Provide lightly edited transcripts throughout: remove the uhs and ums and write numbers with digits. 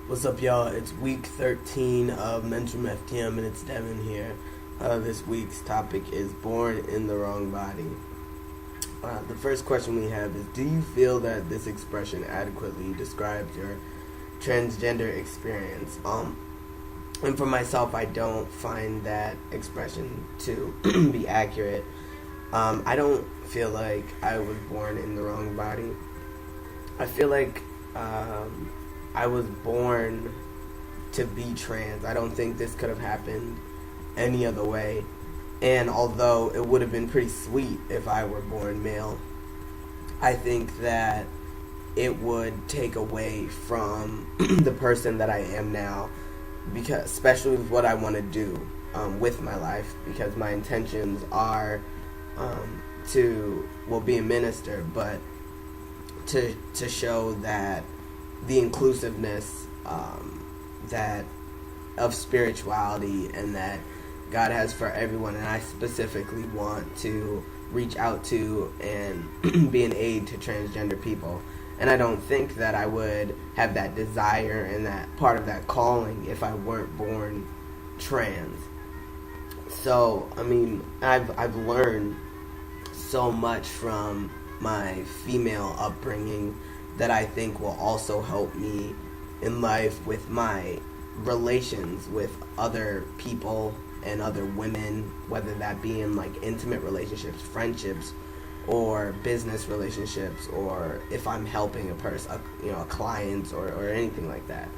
What's up, y'all? It's week 13 of Mental FTM, and it's Devin here. This week's topic is born in the wrong body. The first question we have is, do you feel that this expression adequately describes your transgender experience? And for myself, I don't find that expression to be accurate. I don't feel like I was born in the wrong body. I feel like I was born to be trans. I don't think this could have happened any other way. And although it would have been pretty sweet if I were born male, I think that it would take away from the person that I am now, because especially with what I want to do with my life, because my intentions are to be a minister, but to show that the inclusiveness that of spirituality and that God has for everyone, and I specifically want to reach out to and be an aid to transgender people. And I don't think that I would have that desire and that part of that calling if I weren't born trans. So, I mean, I've learned so much from my female upbringing that I think will also help me in life with my relations with other people and other women, whether that be in like intimate relationships, friendships, or business relationships, or if I'm helping a person, a client or anything like that.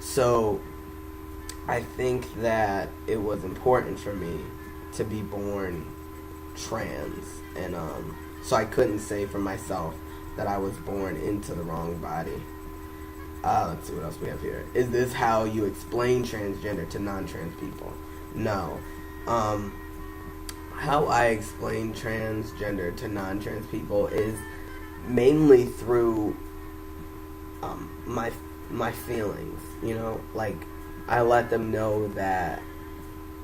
So I think that it was important for me to be born trans, and so I couldn't say for myself that I was born into the wrong body. Let's see what else we have here. Is this how you explain transgender to non-trans people? No. How I explain transgender to non-trans people is mainly through my feelings. Like I let them know that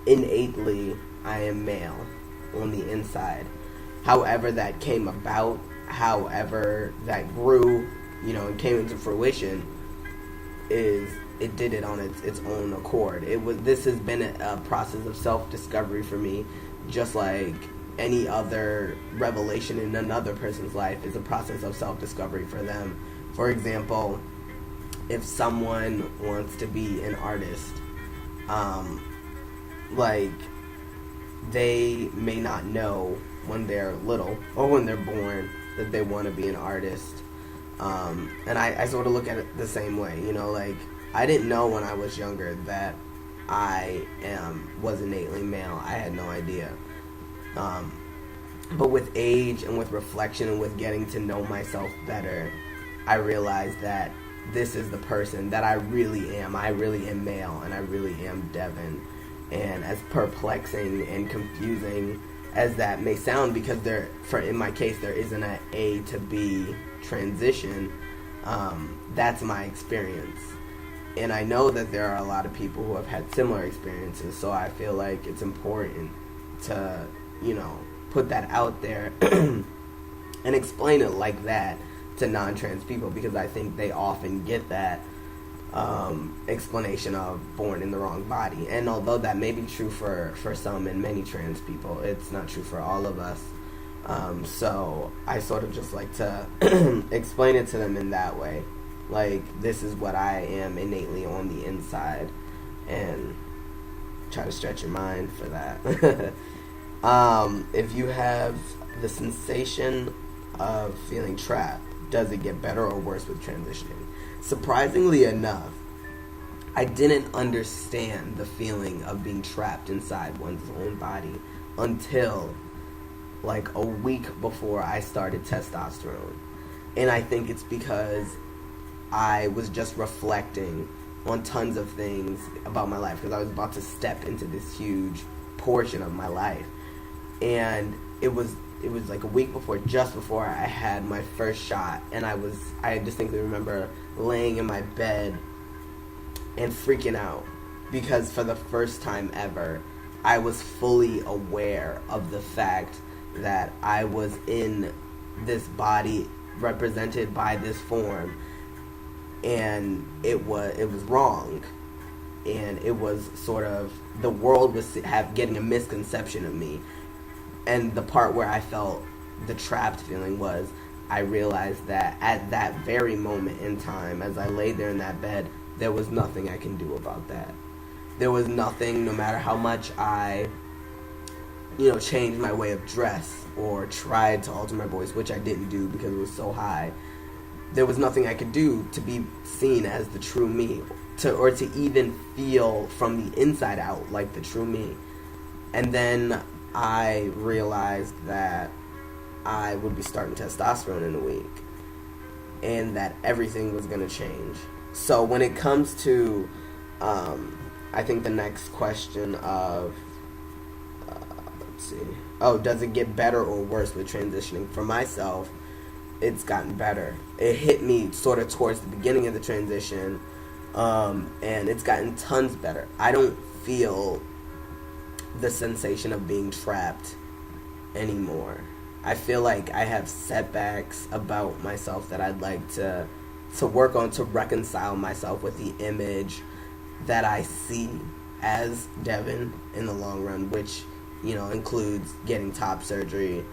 innately I am male on the inside. However that came about, however that grew, and came into fruition, it did it on its own accord. This has been a process of self-discovery for me, just like any other revelation in another person's life is a process of self-discovery for them. For example, if someone wants to be an artist, like they may not know when they're little or when they're born that they want to be an artist. And I sort of look at it the same way, like I didn't know when I was younger that I was innately male. I had no idea. But with age and with reflection and with getting to know myself better, I realized that this is the person that I really am. I really am male, and I really am Devin. And as perplexing and confusing as that may sound, because in my case, there isn't an A to B transition, that's my experience. And I know that there are a lot of people who have had similar experiences, so I feel like it's important to, put that out there and explain it like that to non-trans people, because I think they often get that explanation of born in the wrong body. And although that may be true for some and many trans people, it's not true for all of us. So I sort of just like to explain it to them in that way. Like, this is what I am innately on the inside, and try to stretch your mind for that. If you have the sensation of feeling trapped, does it get better or worse with transitioning? Surprisingly enough, I didn't understand the feeling of being trapped inside one's own body until like a week before I started testosterone. And I think it's because I was just reflecting on tons of things about my life, because I was about to step into this huge portion of my life. And it was like a week before, just before I had my first shot, and I distinctly remember laying in my bed and freaking out, because for the first time ever, I was fully aware of the fact that I was in this body represented by this form, and it was wrong, and it was sort of, the world was getting a misconception of me. And the part where I felt the trapped feeling was, I realized that at that very moment in time, as I laid there in that bed, there was nothing I can do about that. There was nothing, no matter how much I, changed my way of dress or tried to alter my voice, which I didn't do because it was so high. There was nothing I could do to be seen as the true me, or to even feel from the inside out like the true me. And then I realized that I would be starting testosterone in a week, and that everything was going to change. So when it comes to, I think the next question of, let's see, does it get better or worse with transitioning? For myself, it's gotten better. It hit me sort of towards the beginning of the transition, and it's gotten tons better. I don't feel the sensation of being trapped anymore. I feel like I have setbacks about myself that I'd like to work on, to reconcile myself with the image that I see as Devin in the long run, which, includes getting top surgery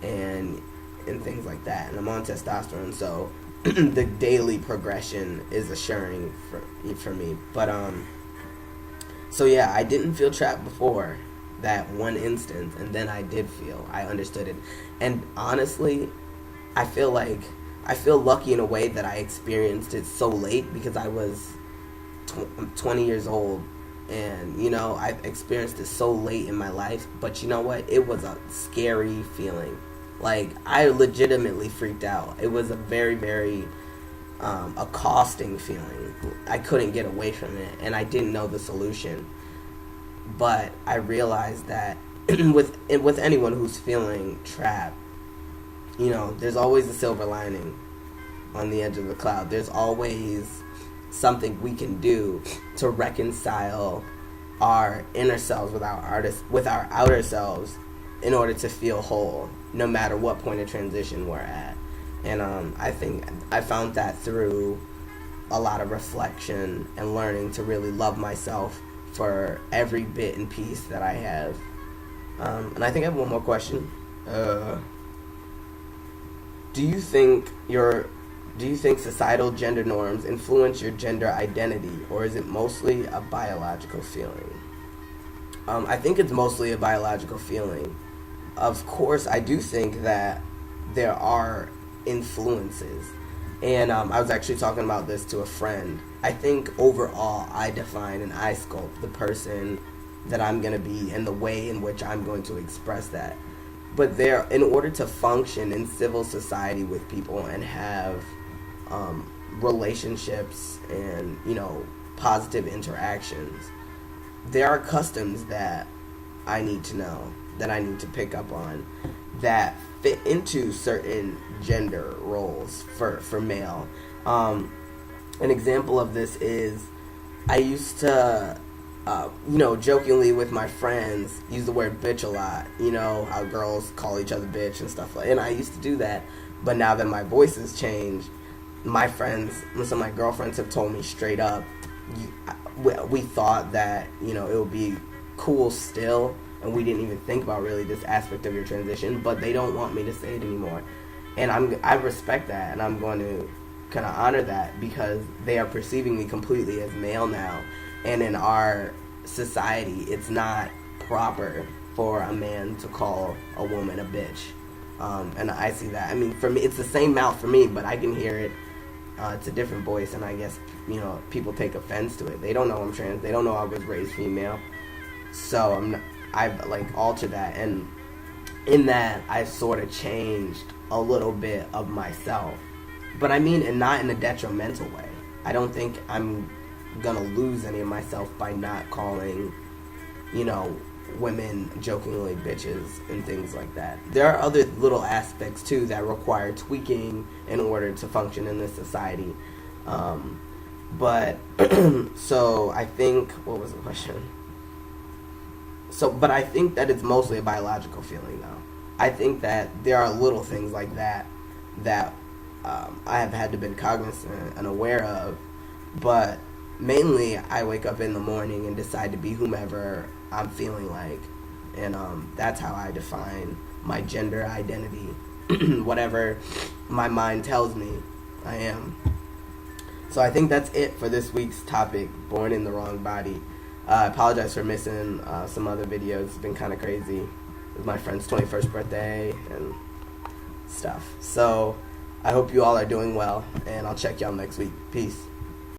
and things like that. And I'm on testosterone, so the daily progression is assuring for me. But so yeah, I didn't feel trapped before that one instance, and then I understood it. And honestly, I feel lucky in a way that I experienced it so late, because I'm 20 years old, and I've experienced it so late in my life. But you know what? It was a scary feeling. Like, I legitimately freaked out. It was a very, very accosting feeling. I couldn't get away from it, and I didn't know the solution. But I realized that with anyone who's feeling trapped, there's always a silver lining on the edge of the cloud. There's always something we can do to reconcile our inner selves with our outer selves, in order to feel whole, no matter what point of transition we're at. And I think I found that through a lot of reflection and learning to really love myself for every bit and piece that I have. And I think I have one more question. Do you think societal gender norms influence your gender identity, or is it mostly a biological feeling? I think it's mostly a biological feeling. Of course, I do think that there are influences. And I was actually talking about this to a friend. I think overall, I define and I sculpt the person that I'm going to be, and the way in which I'm going to express that. But in order to function in civil society with people and have relationships and, positive interactions, there are customs that I need to know, that I need to pick up on, that fit into certain gender roles for male. An example of this is, I used to, jokingly with my friends, use the word bitch a lot. How girls call each other bitch and stuff and I used to do that. But now that my voice has changed, my friends, some of my girlfriends have told me straight up, we thought that, it would be cool still, and we didn't even think about really this aspect of your transition, but they don't want me to say it anymore. And I respect that, and I'm going to kind of honor that, because they are perceiving me completely as male now. And in our society, it's not proper for a man to call a woman a bitch. And I see that. I mean, for me, it's the same mouth for me, but I can hear it. It's a different voice, and I guess, people take offense to it. They don't know I'm trans. They don't know I was raised female. So I've altered that, and in that I've sort of changed a little bit of myself. But I mean, and not in a detrimental way. I don't think I'm gonna lose any of myself by not calling, women jokingly bitches and things like that. There are other little aspects too that require tweaking in order to function in this society. But so I think, what was the question? But I think that it's mostly a biological feeling, though. I think that there are little things like that I have had to been cognizant and aware of, but mainly I wake up in the morning and decide to be whomever I'm feeling like, and that's how I define my gender identity, whatever my mind tells me I am. So I think that's it for this week's topic, born in the wrong body. I apologize for missing some other videos. It's been kind of crazy. It was my friend's 21st birthday and stuff. So I hope you all are doing well, and I'll check y'all next week. Peace.